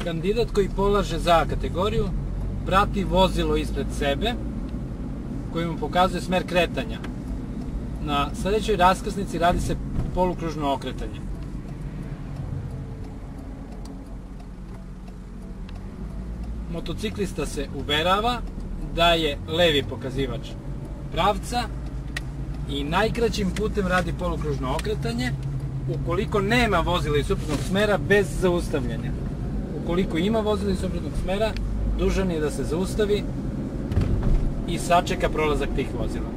Kandidat koji polaže za kategoriju prati vozilo ispred sebe koji mu pokazuje smer kretanja. Na sledećoj raskrsnici radi se polukružno okretanje. Motociklista se uverava da je levi pokazivač pravca i najkraćim putem radi polukružno okretanje ukoliko nema vozila iz suprotnog smera bez zaustavljanja. Ukoliko ima vozila iz suprotnog smera, dužan je da se zaustavi i sačeka prolazak tih vozila.